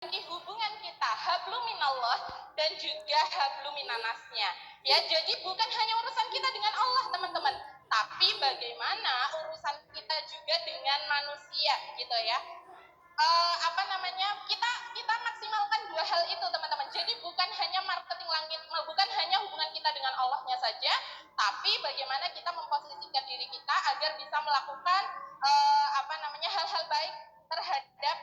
hubungan kita hablum minallah dan juga hablum minanasnya. Ya, jadi bukan hanya urusan kita dengan Allah, teman-teman, tapi bagaimana urusan kita juga dengan manusia, gitu ya. Kita maksimalkan dua hal itu, teman-teman. Jadi bukan hanya marketing langit, bukan hanya hubungan kita dengan Allahnya saja, tapi bagaimana kita memposisikan diri kita agar bisa melakukan hal-hal baik terhadap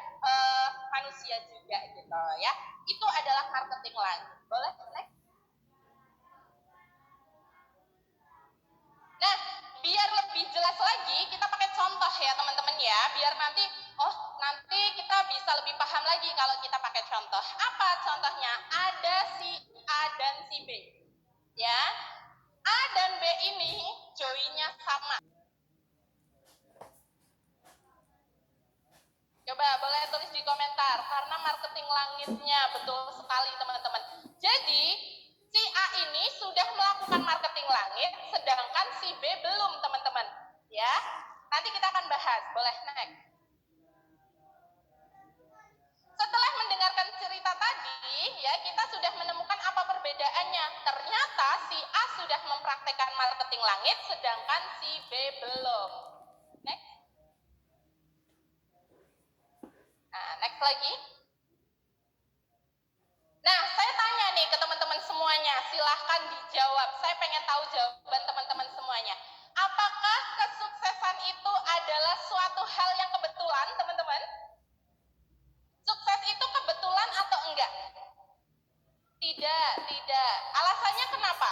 manusia juga, gitu ya. Itu adalah marketing langit. Boleh next? Nah, biar lebih jelas lagi, kita pakai contoh ya teman-teman ya, biar nanti kita bisa lebih paham lagi kalau kita pakai contoh. Apa contohnya? Ada si A dan si B. Ya, A dan B ini joinnya sama. Coba boleh tulis di komentar, karena marketing langitnya betul sekali teman-teman. Jadi, si A ini sudah melakukan marketing langit, sedangkan si B belum, teman-teman. Ya, nanti kita akan bahas. Boleh next. Setelah mendengarkan cerita tadi, ya kita sudah menemukan apa perbedaannya. Ternyata si A sudah mempraktekkan marketing langit, sedangkan si B belum. Next. Nah, next lagi. Nah, saya tanya nih ke teman-teman semuanya, silahkan dijawab. Saya pengen tahu jawaban teman-teman semuanya. Apakah kesuksesan itu adalah suatu hal yang kebetulan, teman-teman? Sukses itu kebetulan atau enggak? Tidak. Alasannya kenapa?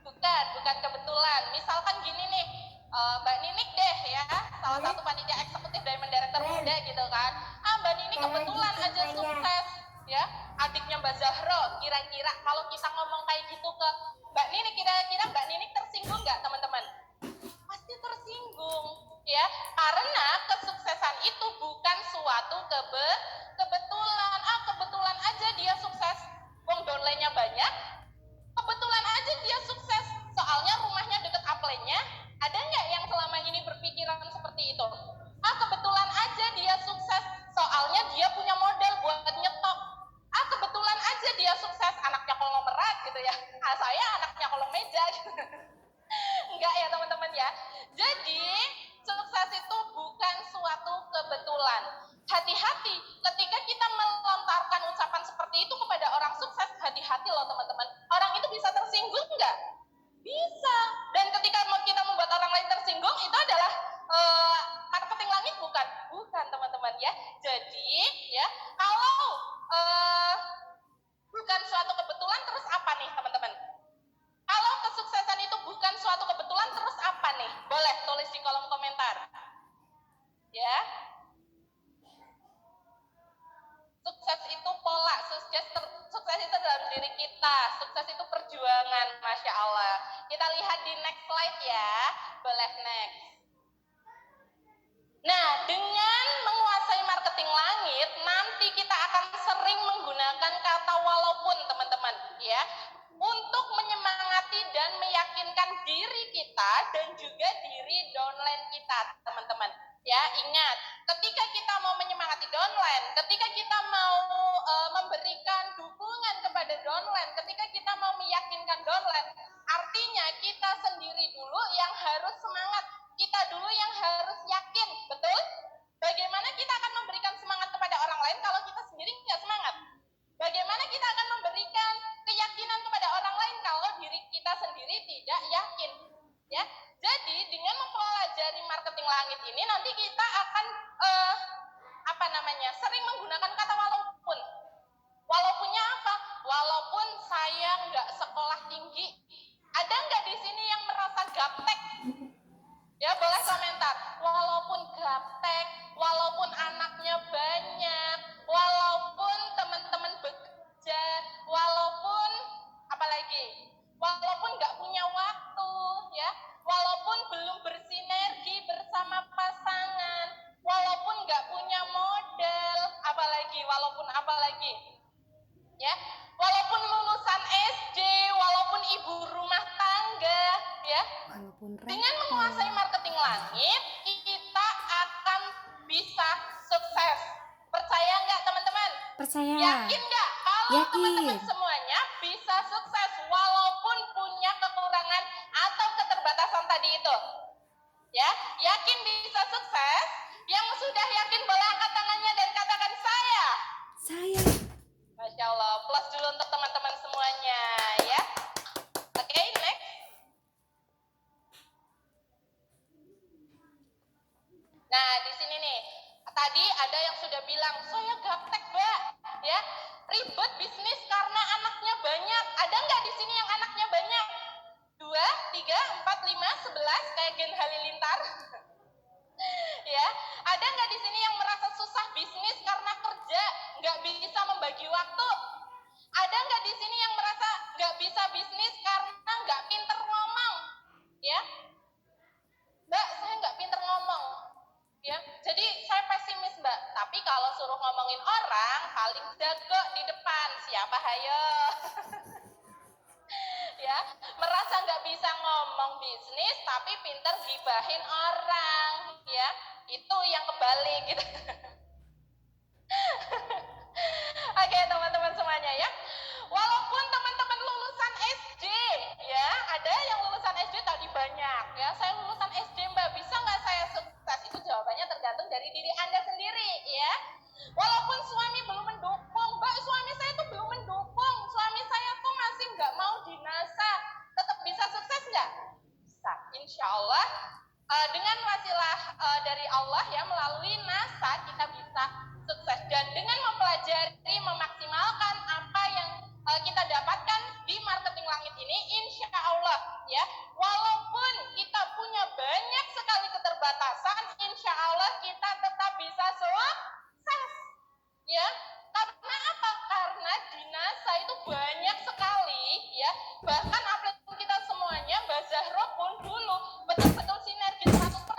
Bukan kebetulan. Misalkan gini nih, Mbak Ninik deh ya, salah satu panitia eksekutif dari Mendirektur Muda gitu kan. Mbak Ninik kebetulan aja sukses, ya. Adiknya Mbak Zahro, kira-kira kalau kita ngomong kayak gitu ke Mbak Ninik, kira-kira Mbak Ninik tersinggung nggak, teman-teman? Pasti tersinggung, ya. Karena kesuksesan itu bukan suatu kebetulan. Kebetulan aja dia sukses, wong downline-nya banyak. Kebetulan aja dia sukses, soalnya rumahnya deket upline-nya. Ada nggak yang selama ini berpikiran seperti itu? Kebetulan aja dia sukses, soalnya dia punya modal buat nyetok. Kebetulan aja dia sukses, anaknya konglomerat gitu ya. Saya anaknya kolong meja gitu. Enggak ya teman-teman ya. Jadi sukses itu bukan suatu kebetulan. Hati-hati ketika kita melontarkan ucapan seperti itu kepada orang sukses. Hati-hati loh teman-teman. Orang itu bisa tersinggung nggak? Bisa. Dan ketika kita membuat orang lain tersinggung, itu adalah marketing langit bukan? Bukan teman-teman ya. Jadi ya, kalau bukan suatu kebetulan, terus apa nih teman-teman? Kalau kesuksesan itu bukan suatu kebetulan, terus apa nih? Boleh tulis di kolom komentar. Ya. Sukses itu pola, sukses itu dalam diri kita, sukses itu perjuangan, Masya Allah. Kita lihat di next slide ya, boleh next. Nah, dengan menguasai marketing langit, nanti kita akan sering menggunakan kata walaupun, teman-teman, ya, untuk menyemangati dan meyakinkan diri kita dan juga diri downline kita, teman-teman. Ya, ingat, ketika kita mau menyemangati downline, ketika kita mau memberikan dukungan kepada downline, ketika kita mau meyakinkan downline, artinya kita sendiri dulu yang harus semangat, kita dulu yang harus yakin, betul? Bagaimana kita akan memberikan semangat kepada orang lain kalau kita sendiri nggak semangat? Bagaimana kita akan memberikan keyakinan kepada orang lain kalau diri kita sendiri tidak yakin? Ya, jadi dengan mempelajari marketing langit ini nanti kita akan sering menggunakan kata walaupun. Walaupunnya apa? Walaupun saya nggak sekolah tinggi, ada nggak di sini yang merasa gaptek? Ya boleh komentar. Walaupun gaptek, walaupun anaknya banyak, walaupun teman-teman bekerja, walaupun apalagi, walaupun nggak punya waktu, ya, walaupun belum bersinergi bersama pasangan, walaupun nggak punya modal, apalagi, ya, walaupun lulusan SD, walaupun ibu rumah tangga, ya, dengan menguasai marketing langit, kita akan bisa sukses. Percaya percaya. Yakin nggak kalau Yakin. teman-teman semuanya bisa sukses walaupun punya kekurangan atau keterbatasan tadi itu? Ya, yakin bisa sukses? Yang sudah yakin boleh angkat tangannya dan katakan saya. Saya. Masya Allah, plus dulu untuk teman-teman semuanya ya. Oke, next. Nah, di sini nih, tadi ada yang sudah bilang, saya gaptek, Mbak, ya. Ribet bisnis karena anaknya banyak. Ada nggak di sini yang anaknya banyak? 2, 3, 4, 5, 11 kayak Gen Halilintar? Ya, ada nggak di sini yang merasa susah bisnis karena kerja, nggak bisa membagi waktu? Ada nggak di sini yang merasa nggak bisa bisnis karena nggak pinter ngomong? Ya, Mbak, saya nggak pinter ngomong. Ya, jadi saya pesimis, Mbak. Tapi kalau suruh ngomongin orang, paling jago di depan. Siapa hayo? Ya, merasa nggak bisa ngomong bisnis, tapi pinter gibahin orang. Ya, itu yang kebalik gitu. Oke, teman-teman semuanya ya. Walaupun teman-teman lulusan SD, ya, ada yang lulusan SD tadi banyak, ya. Saya lulusan SD, Mbak, bisa nggak saya sukses? Itu jawabannya tergantung dari diri Anda sendiri, ya. Walaupun suami belum mendukung, Mbak, suami saya tuh belum mendukung, suami saya tuh masih nggak mau di NASA, tetap bisa sukses nggak? Bisa, insya Allah. Dengan wasilah dari Allah ya, melalui NASA kita bisa sukses, dan dengan mempelajari, memaksimalkan apa yang kita dapatkan di marketing langit ini, insya Allah ya, walaupun kita punya banyak sekali keterbatasan, insya Allah kita tetap bisa sukses ya. Karena apa? Karena di NASA itu banyak sekali ya, bahkan atlet kita semuanya, Mbak Zahro pun dulu betul